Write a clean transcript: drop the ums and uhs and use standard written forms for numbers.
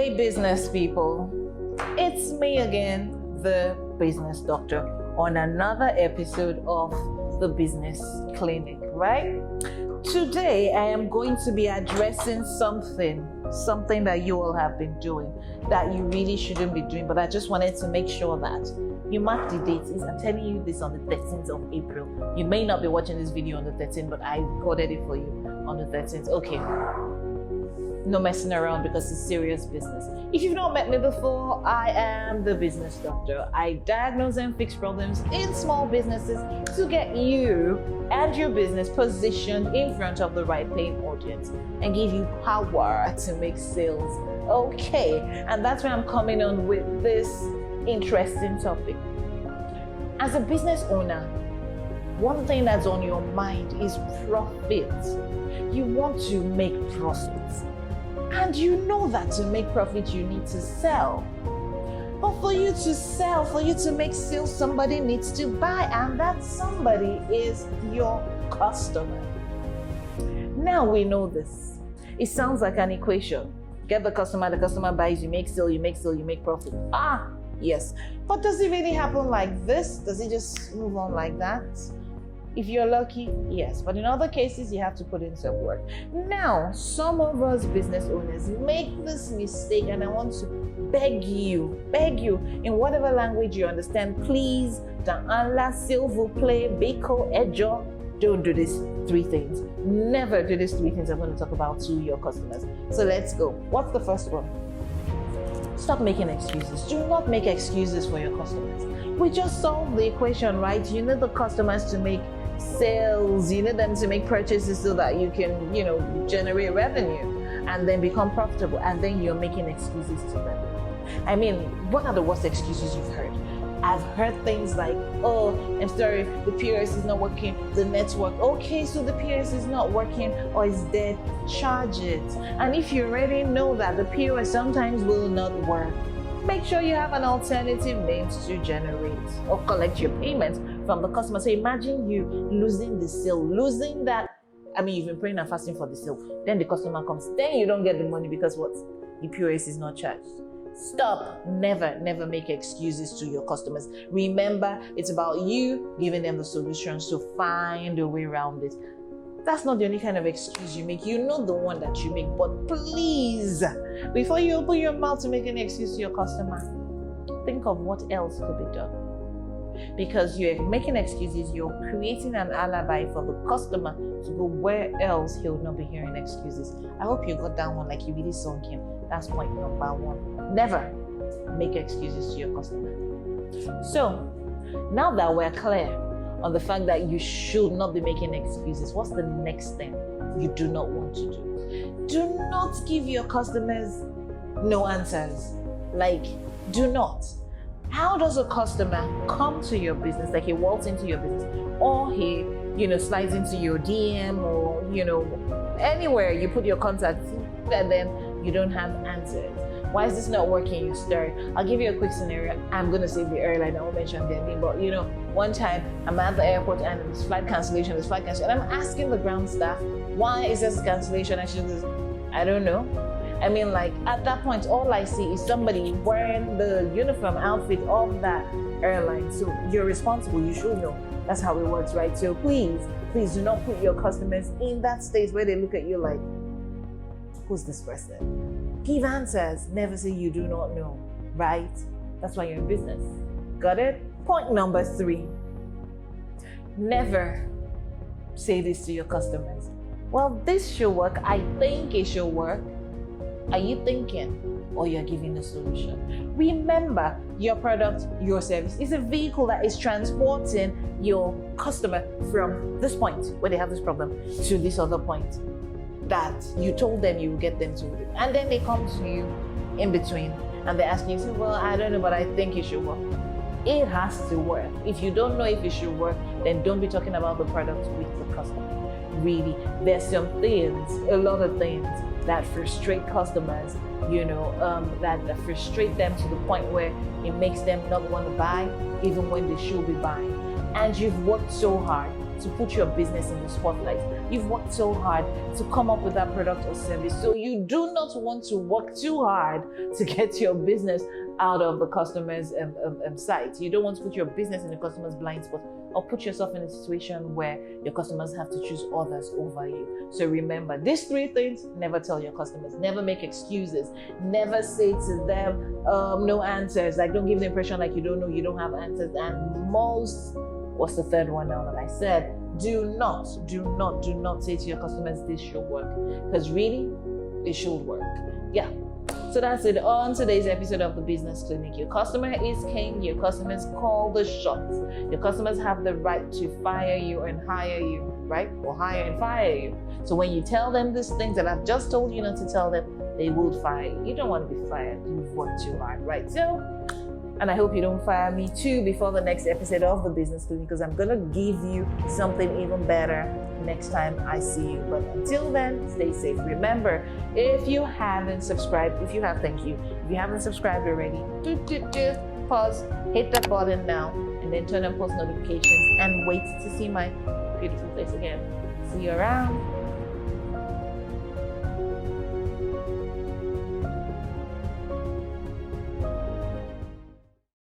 Hey business people, it's me again, the business doctor, on another episode of the Business Clinic, right? Today I am going to be addressing something that you all have been doing that you really shouldn't be doing, but I just wanted to make sure that you mark the date. I'm telling you this on the 13th of April. You may not be watching this video on the 13th, but I recorded it for you on the 13th. Okay. No messing around because it's serious business. If you've not met me before, I am the business doctor. I diagnose and fix problems in small businesses to get you and your business positioned in front of the right paying audience and give you power to make sales. Okay, and that's where I'm coming on with this interesting topic. As a business owner, one thing that's on your mind is profit. You want to make profits. And you know that to make profit, you need to sell. But for you to sell, for you to make sales, somebody needs to buy, and that somebody is your customer. Now we know this. It sounds like an equation. Get the customer buys, you make sale, you make sale, you make profit. Ah, yes. But does it really happen like this? Does it just move on like that? If you're lucky, yes. But in other cases, you have to put in some work. Now, some of us business owners make this mistake, and I want to beg you, in whatever language you understand, please, Allah, s'il vous plaît, biko, ejo, don't do these three things. Never do these three things I'm going to talk about to your customers. So let's go. What's the first one? Stop making excuses. Do not make excuses for your customers. We just solved the equation, right? You need the customers to make sales, you need them to make purchases so that you can, generate revenue and then become profitable, and then you're making excuses to them. I mean, what are the worst excuses you've heard? I've heard things like, oh, I'm sorry, the POS is not working, the network. Okay, so the POS is not working or is dead, charge it. And if you already know that the POS sometimes will not work, make sure you have an alternative means to generate or collect your payments from the customer. So imagine you losing the sale, losing that. I mean, you've been praying and fasting for the sale. Then the customer comes. Then you don't get the money because what? The POS is not charged. Stop. Never make excuses to your customers. Remember, it's about you giving them the solutions to find a way around it. That's not the only kind of excuse you make. You know the one that you make, but please, before you open your mouth to make any excuse to your customer, think of what else could be done. Because you're making excuses, you're creating an alibi for the customer to go where else he'll not be hearing excuses. I hope you got that one like you really sunk him. That's point number one. Never make excuses to your customer. So, now that we're clear on the fact that you should not be making excuses, what's the next thing you do not want to do? Do not give your customers no answers. Like, do not. How does a customer come to your business, like he walks into your business, or he, slides into your DM, or, anywhere you put your contacts, and then you don't have answers? Why is this not working? You start. I'll give you a quick scenario. I'm going to save the airline. I won't mention their name, but one time I'm at the airport and there's flight cancellation, and I'm asking the ground staff, why is this cancellation? And she says, I don't know. I mean, like, at that point, all I see is somebody wearing the uniform outfit of that airline. So you're responsible. You should know. That's how it works, right? So please do not put your customers in that state where they look at you like, who's this person? Give answers. Never say you do not know, right? That's why you're in business. Got it? Point number 3. Never say this to your customers. Well, this should work. I think it should work. Are you thinking, or you're giving a solution? Remember, your product, your service is a vehicle that is transporting your customer from this point where they have this problem to this other point that you told them you would get them to. And then they come to you in between and they're asking you, well, I don't know, but I think it should work. It has to work. If you don't know if it should work, then don't be talking about the product with the customer. Really, there's some things, a lot of things that frustrate customers, that frustrate them to the point where it makes them not want to buy, even when they should be buying. And you've worked so hard to put your business in the spotlight. You've worked so hard to come up with that product or service. So you do not want to work too hard to get your business out of the customer's sight. You don't want to put your business in the customer's blind spot or put yourself in a situation where your customers have to choose others over you. So remember, these 3 things: never tell your customers, never make excuses, never say to them, no answers. Like, don't give the impression like you don't know, you don't have answers. And most, what's the third one now that I said? Do not say to your customers, this should work. Because really, it should work. Yeah. So that's it on today's episode of the Business Clinic. Your customer is king. Your customers call the shots. Your customers have the right to fire you and hire you, right? Or hire and fire you. So when you tell them these things that I've just told you not to tell them, they will fire you. You don't want to be fired. You've worked too hard, right? So, and I hope you don't fire me too before the next episode of the Business Clinic, because I'm going to give you something even better next time I see you. But until then, stay safe. Remember, if you haven't subscribed, thank you. If you haven't subscribed already, pause, hit that button now, and then turn on post notifications and wait to see my beautiful face again. See you around.